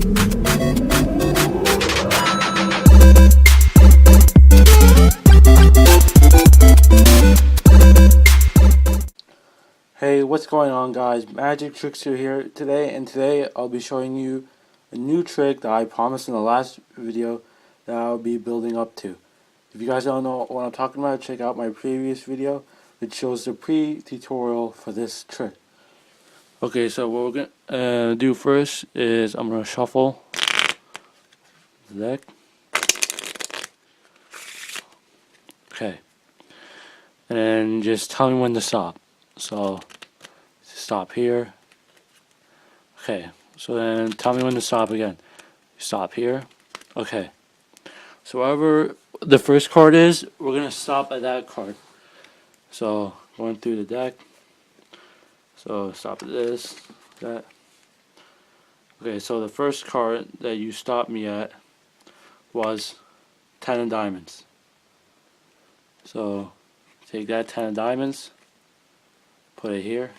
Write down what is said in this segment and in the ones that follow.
Hey, what's going on, guys? Magic Trickster here today, and today I'll be showing you a new trick that I promised in the last video that I'll be building up to. If you guys don't know what I'm talking about, check out my previous video which shows the pre-tutorial for this trick. Okay, so what we're gonna do first is I'm gonna shuffle the deck. Okay, and then just tell me when to stop. So stop here. Okay, so then tell me when to stop again. Stop here. Okay, so wherever the first card is, we're gonna stop at that card. So going through the deck. So stop at this, that. Okay, so the first card that you stopped me at was 10 of diamonds. So take that 10 of diamonds, put it here.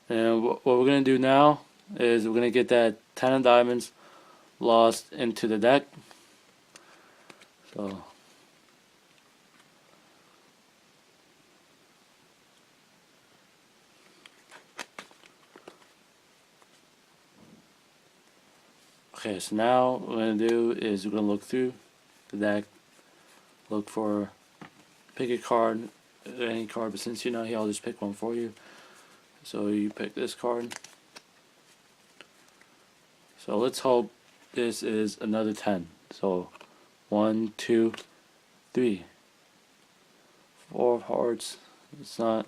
And what we're going to do now is we're going to get that 10 of diamonds lost into the deck. So okay, so now what we're going to do is we're going to look through the deck, look for, pick a card, any card, but since you're not here, I'll just pick one for you. So you pick this card. So let's hope this is another 10. So 1, 2, 3, 4 of hearts. It's not,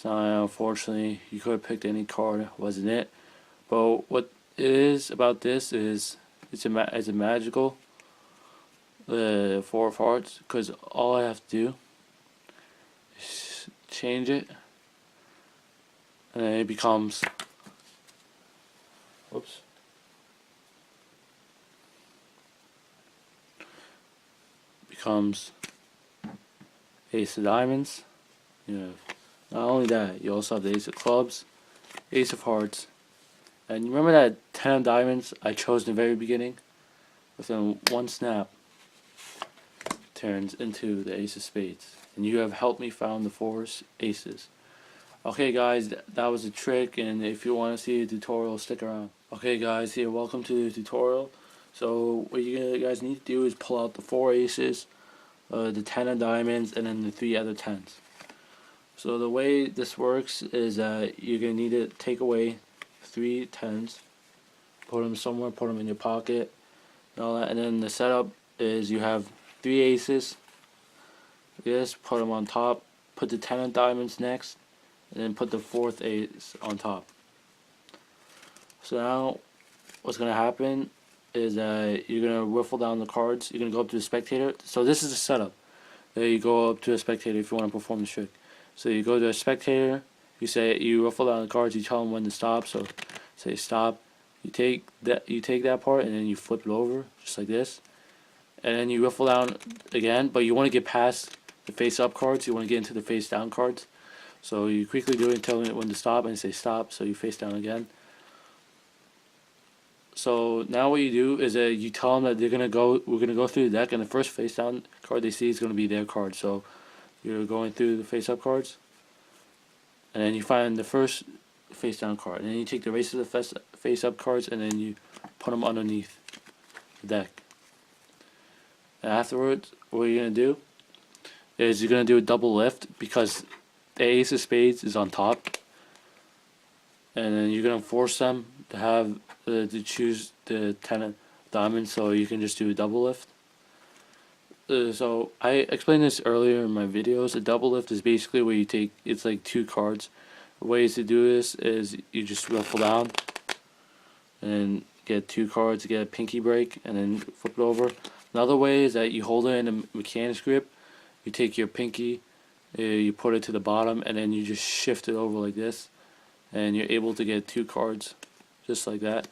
unfortunately. You could have picked any card, wasn't it? But what it is about this is it's a magical 4 of hearts, because all I have to do is change it, and then it becomes, whoops, becomes ace of diamonds. You know, not only that, you also have the ace of clubs, ace of hearts, and you remember that 10 of diamonds I chose in the very beginning? Within one snap, turns into the ace of spades, and you have helped me found the 4 aces. Okay guys, that was a trick, and if you want to see a tutorial, stick around. Okay guys, here, welcome to the tutorial. So what you guys need to do is pull out the 4 aces, the 10 of diamonds, and then the 3 other 10s. So the way this works is that you're going to need to take away 3 10s, put them somewhere, put them in your pocket, and all that, and then the setup is you have 3 aces, yes, put them on top, put the 10 of diamonds next, and then put the 4th ace on top. So now what's going to happen is that you're going to riffle down the cards. You're going to go up to the spectator. So this is the setup. There you go up to a spectator if you want to perform the trick. So you go to a spectator, you riffle down the cards, you tell them when to stop. So say stop. You take that part and then you flip it over just like this. And then you riffle down again, but you want to get past the face up cards. You want to get into the face down cards. So you quickly do it, tell it when to stop, and say stop, so you face down again. So now what you do is that you tell them that we're gonna go through the deck, and the first face down card they see is gonna be their card. So you're going through the face up cards, and then you find the first face down card, and then you take the rest of the face up cards, and then you put them underneath the deck. And afterwards, what you're gonna do is you're gonna do a double lift, because the ace of spades is on top, and then you're gonna force them to have to choose the 10 of diamonds, so you can just do a double lift. So I explained this earlier in my videos. A double lift is basically where you take, it's like 2 cards. The ways to do this is you just riffle down and then get 2 cards, get a pinky break, and then flip it over. Another way is that you hold it in a mechanics grip. You take your pinky, you put it to the bottom, and then you just shift it over like this, and you're able to get 2 cards just like that.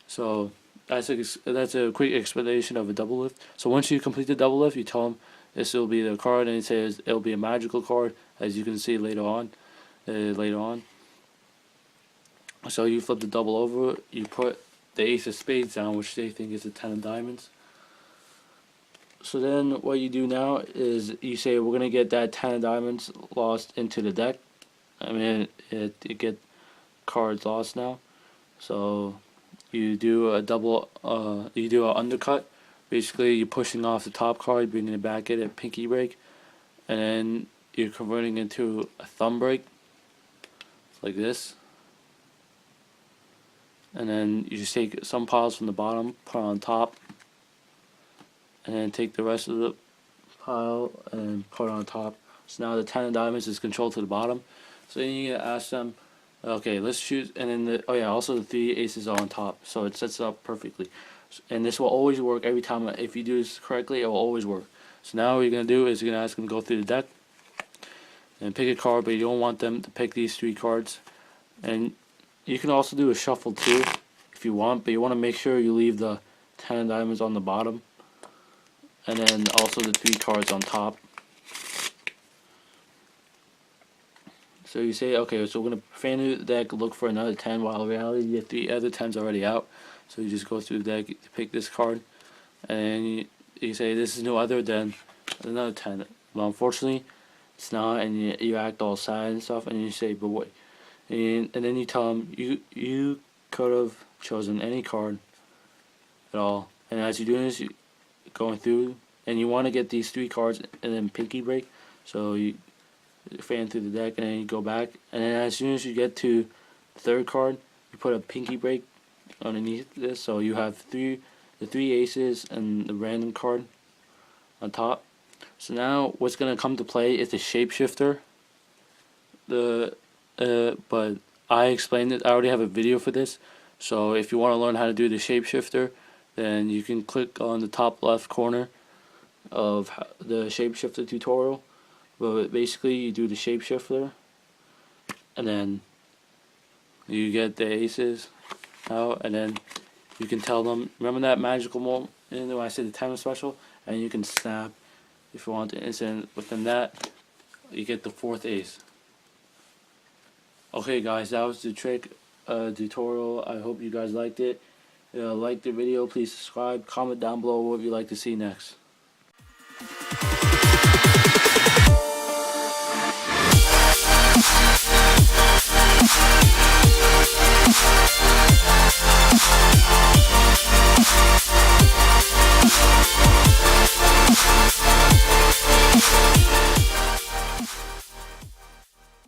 So that's a quick explanation of a double lift. So once you complete the double lift, you tell them this will be the card, and it says it'll be a magical card, as you can see later on. So you flip the double over, you put the ace of spades down, which they think is a 10 of diamonds. So then what you do now is you say we're going to get that 10 of diamonds lost into the deck. I mean, it get cards lost now. So you do a double, you do an undercut. Basically, you're pushing off the top card, bringing it back at a pinky break, and then you're converting into a thumb break, like this. And then you just take some piles from the bottom, put on top, and then take the rest of the pile and put it on top. So now the 10 of diamonds is controlled to the bottom. So then you ask them, okay, let's choose, and then oh yeah, also the 3 aces are on top, so it sets it up perfectly. And this will always work every time. If you do this correctly, it will always work. So now what you're going to do is you're going to ask them to go through the deck and pick a card, but you don't want them to pick these 3 cards. And you can also do a shuffle too if you want, but you want to make sure you leave the 10 of diamonds on the bottom, and then also the 3 cards on top. So you say, okay, so we're going to fan the deck, look for another 10, while in reality the 3 other 10's already out. So you just go through the deck to pick this card, and you say this is no other than another 10. Well, unfortunately, it's not, and you act all sad and stuff, and you say, but wait. And then you tell them, you could have chosen any card at all. And as you're doing this, you're going through, and you want to get these 3 cards and then pinky break. So you fan through the deck, and then you go back, and then as soon as you get to the 3rd card, you put a pinky break underneath this, so you have the 3 aces and the random card on top. So now what's going to come to play is the shapeshifter. But I explained it. I already have a video for this, so if you want to learn how to do the shapeshifter, then you can click on the top left corner of the shapeshifter tutorial. But basically you do the shapeshifter, and then you get the aces out, and then you can tell them, remember that magical moment when I said the timer special, and you can snap if you want to, and within that you get the 4th ace. Okay guys, that was the trick tutorial. I hope you guys liked it. Like the video, please subscribe, comment down below what you'd like to see next.